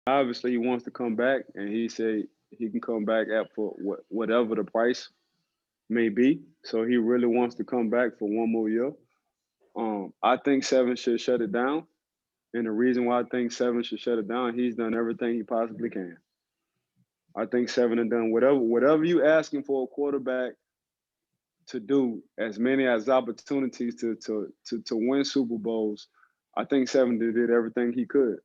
Obviously, he wants to come back, and he said he can come back at for whatever the price may be. So he really wants to come back for one more year. I think Seven should shut it down, and the reason why I think Seven should shut it down, he's done everything he possibly can. I think Seven has done whatever you asking for a quarterback to do, as many as opportunities to win Super Bowls. I think Seven did everything he could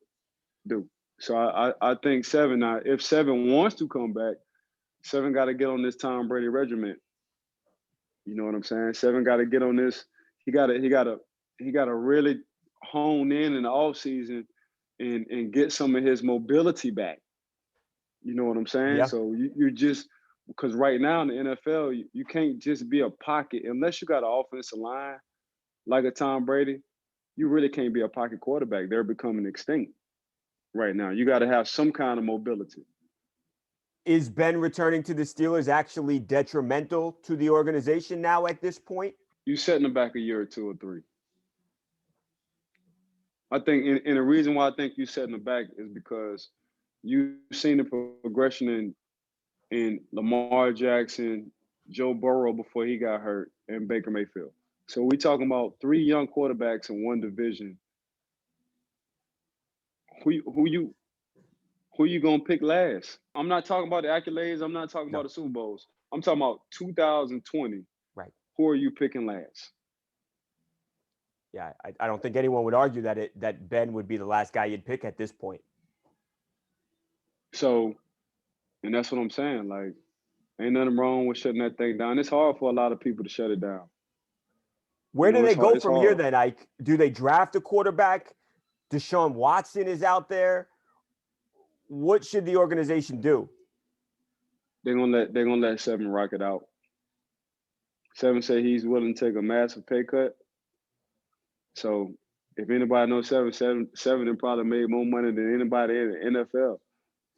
do. So I think Seven now, if Seven wants to come back, Seven got to get on this Tom Brady regiment. You know what I'm saying? Seven got to get on this. He got to really hone in the offseason and get some of his mobility back. You know what I'm saying? Yeah. So you just because right now in the NFL, you can't just be a pocket unless you got an offensive line like a Tom Brady. You really can't be a pocket quarterback. They're becoming extinct right now. You got to have some kind of mobility. Is Ben returning to the Steelers actually detrimental to the organization now at this point? You setting them back a year or two or three. I think, and the reason why I think you setting them back is because you've seen the progression in Lamar Jackson, Joe Burrow before he got hurt, and Baker Mayfield. So we talking about three young quarterbacks in one division. Who you who you gonna pick last? I'm not talking about the accolades. I'm not talking about No. the Super Bowls. I'm talking about 2020. Right. Who are you picking last? Yeah, I don't think anyone would argue that Ben would be the last guy you'd pick at this point. So, and that's what I'm saying. Like, ain't nothing wrong with shutting that thing down. It's hard for a lot of people to shut it down. Where do It's they hard. go It's from here hard. then, Ike? Do they draft a quarterback? Deshaun Watson is out there. What should the organization do? They're gonna let Seven rock it out. Seven said he's willing to take a massive pay cut. So if anybody knows Seven then probably made more money than anybody in the NFL.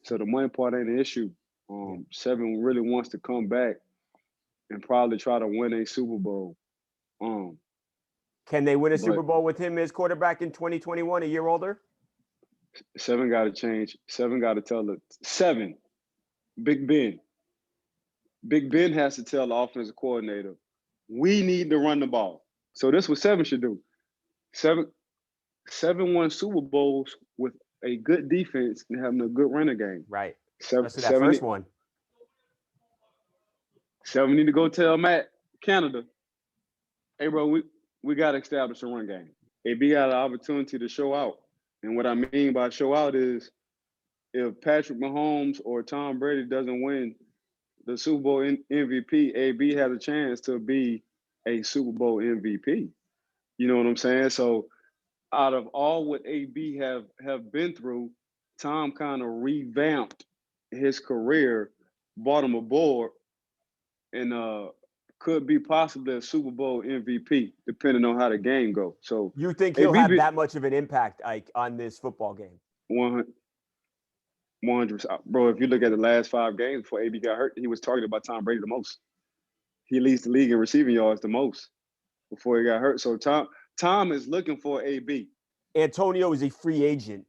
So the money part ain't an issue. Yeah. Seven really wants to come back and probably try to win a Super Bowl. Um, Can they win a Super but Bowl with him as quarterback in 2021, a year older? Seven got to change. Seven got to tell the Seven. Big Ben. Big Ben has to tell the offensive coordinator, we need to run the ball. So this is what Seven should do. Seven Seven won Super Bowls with a good defense and having a good running game. Right. Seven, Especially that first seven, one. seven need to go tell Matt Canada, hey bro, we got to establish a run game. AB got an opportunity to show out, and what I mean by show out is if Patrick Mahomes or Tom Brady doesn't win the Super Bowl MVP, AB has a chance to be a Super Bowl MVP. You know what I'm saying? So out of all what AB have been through, Tom kind of revamped his career, brought him aboard, and could be possibly a Super Bowl MVP, depending on how the game goes. So You think he'll AB have be that much of an impact, Ike, on this football game? 100%. Bro, if you look at the last 5 games before AB got hurt, he was targeted by Tom Brady the most. He leads the league in receiving yards the most before he got hurt. So Tom is looking for AB. Antonio is a free agent.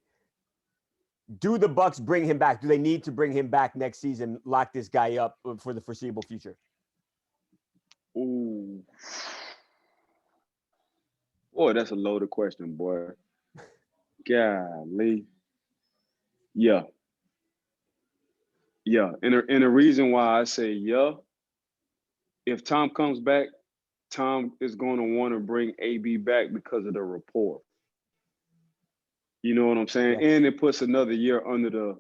Do the Bucks bring him back? Do they need to bring him back next season, lock this guy up for the foreseeable future? Ooh. Boy, that's a loaded question, boy. Golly. Yeah. Yeah. And the reason why I say yeah, if Tom comes back, Tom is going to want to bring AB back because of the rapport. You know what I'm saying? Yeah. And it puts another year under the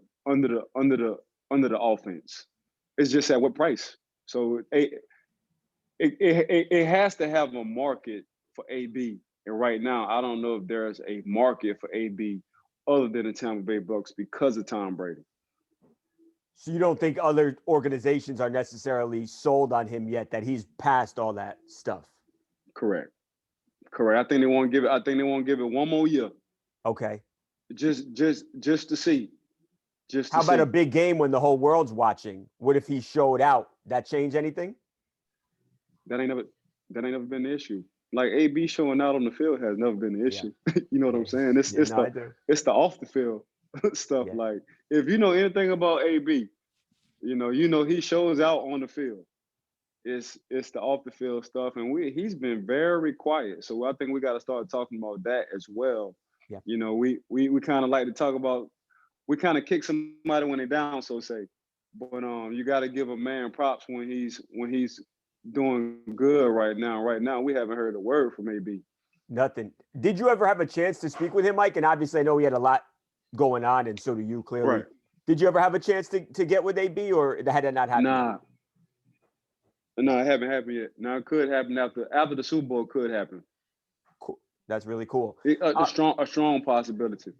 offense. It's just at what price? So it has to have a market for AB. And right now, I don't know if there's a market for AB other than the Tampa Bay Bucks because of Tom Brady. So you don't think other organizations are necessarily sold on him yet, that he's past all that stuff? Correct. Correct. I think they want to give it. I think they want to give it one more year, Okay. just to see, just How to about a see. big game when the whole world's watching? What if he showed out? That change anything? That ain't never that ain't never been the issue. Like AB showing out on the field has never been the Yeah. issue. You know what Yeah. I'm saying? It's Yeah. it's No, the I do. it's the off the field. stuff. Yeah. Like if you know anything about AB, you know he shows out on the field. It's the off the field stuff, and he's been very quiet. So I think we got to start talking about that as well. Yeah. You know, we kind of like to talk about, we kind of kick somebody when they're down, so say. But you got to give a man props when he's doing good right now. Right now, we haven't heard a word from AB. Nothing. Did you ever have a chance to speak with him, Mike? And obviously, I know he had a lot going on, and so do you, clearly. Right. Did you ever have a chance to get with AB, or had that not happened yet? Nah, no, it haven't happened yet. Now it could happen after the Super Bowl. Could happen. Cool. That's really cool. A strong possibility.